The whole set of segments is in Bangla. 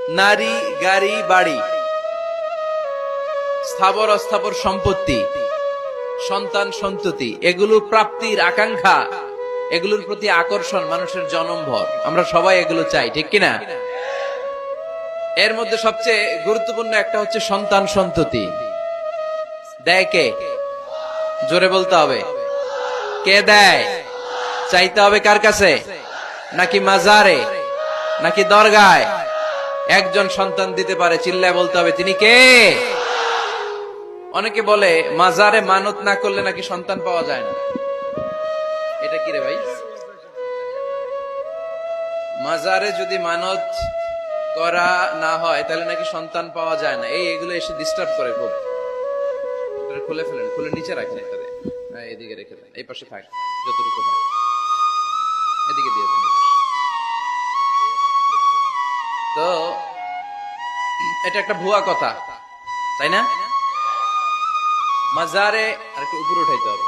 নারী, গাড়ি, বাড়ি, স্থাবর অস্থাবর সম্পত্তি, সন্তান সন্ততি, এগুলো প্রাপ্তির আকাঙ্ক্ষা, এগুলোর প্রতি আকর্ষণ মানুষের জনমভর। আমরা সবাই এগুলো চাই, ঠিক কিনা? এর মধ্যে সবচেয়ে গুরুত্বপূর্ণ একটা হচ্ছে সন্তান সন্ততি। দেয় কে? জোরে বলতে হবে, কে দেয়? চাইতে হবে কার কাছে? নাকি মাজারে, নাকি দরগায়? একজন সন্তান দিতে পারে, চিল্লায় বলতে হবে তিনি কে? অনেকে বলে মাজারে মানত না করলে নাকি সন্তান পাওয়া যায় না। এটা কি রে ভাই? মাজারে যদি মানত করা না হয় তাহলে নাকি সন্তান পাওয়া যায় না। এগুলো এসে ডিস্টার্ব করে খুব। খুলে ফেলেন, খুলে নিচে রাখেন, এটাতে এদিকে রেখে দেন, এই পাশে থাক, যতটুকু হয় এদিকে দিয়ে দেন। তো এটা একটা ভুয়া কথা, তাই না? মাজারে আর একটু উপরে উঠাইতে হবে।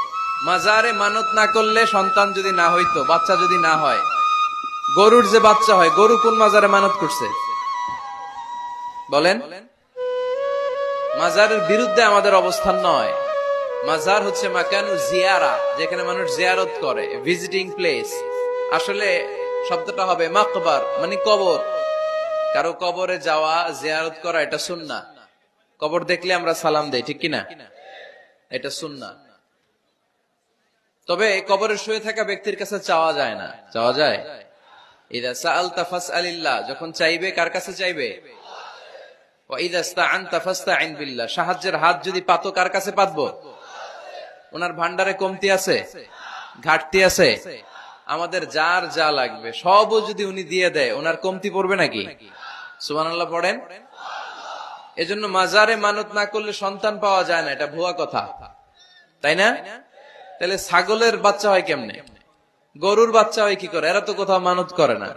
মাজারে মানত না করলে সন্তান যদি না হইতো, বাচ্চা যদি না হয়, গরুর যে বাচ্চা হয়, গরু কোন মাজারে মানত করছে বলেন? মাজারের বিরুদ্ধে আমাদের অবস্থান নয়। মাজার হচ্ছে মাকানু জিয়ারা, যেখানে মানুষ জিয়ারত করে, ভিজিটিং প্লেস। আসলে শব্দটা হবে মাকবার, মানে কবর। কারো কবরে যাওয়া, জিয়ারত করা, এটা সুন্নাহ। কবর দেখলে আমরা সালাম দেই, ঠিক কিনা? এটা সুন্নাহ। তবে কবরে শুয়ে থাকা ব্যক্তির কাছে চাওয়া যায় না। চাওয়া যায়? ইদা সাআলতা ফাসআলিল্লাহ, যখন চাইবে কার কাছে চাইবে? ওয়া ইদা ইসতাআনতা ফাসতাইন বিল্লাহ, সাহায্যের হাত যদি পাতো কার কাছে পাতবো? ওনার ভান্ডারে কমতি আছে, ঘাটতি আছে? আমাদের যার যা লাগবে সবও যদি উনি দিয়ে দেয়, ওনার কমতি পড়বে নাকি? সুবহানাল্লাহ পড়েন। এজন্য মাজারে মানত না করলে সন্তান পাওয়া যায় না, এটা ভুয়া কথা, তাই না? তাহলে ছাগলের বাচ্চা হয় কেমনে? গরুর বাচ্চা হয় কি করে? এরা তো কোথাও মানত করে না।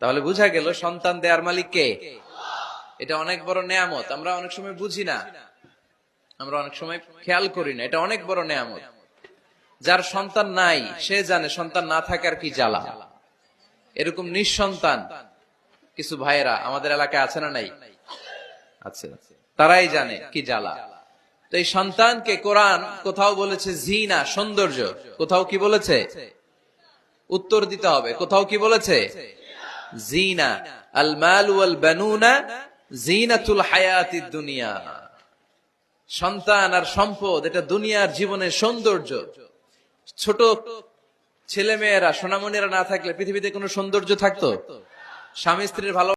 তাহলে বুঝা গেল সন্তান দেয়ার মালিক কে? এটা অনেক বড় নেয়ামত। আমরা অনেক সময় বুঝি না, আমরা অনেক সময় খেয়াল করি না। এটা অনেক বড় নেয়ামত। যার সন্তান নাই সে জানে সন্তান না থাকার কি জ্বালা। এরকম নিঃসন্তান কিছু ভাইয়েরা আমাদের এলাকায় আছে না নাই? আছে। তারাই জানে কি জ্বালা। তো এই সন্তানকে কোরআন কোথাও বলেছে জিনা, সৌন্দর্য, কোথাও কি বলেছে? উত্তর দিতে হবে। কোথাও কি বলেছে? জিনা। আল মাল ওয়াল বানুনা জিনাতুল হায়াতিদ দুনিয়া। সন্তান আর সম্পদ এটা দুনিয়ার জীবনের সৌন্দর্য। ছোট ছেলে মেয়েরা, সোনামণিরা না থাকলে পৃথিবীতে কোনো সৌন্দর্য থাকতো? স্বামী স্ত্রীর ভালো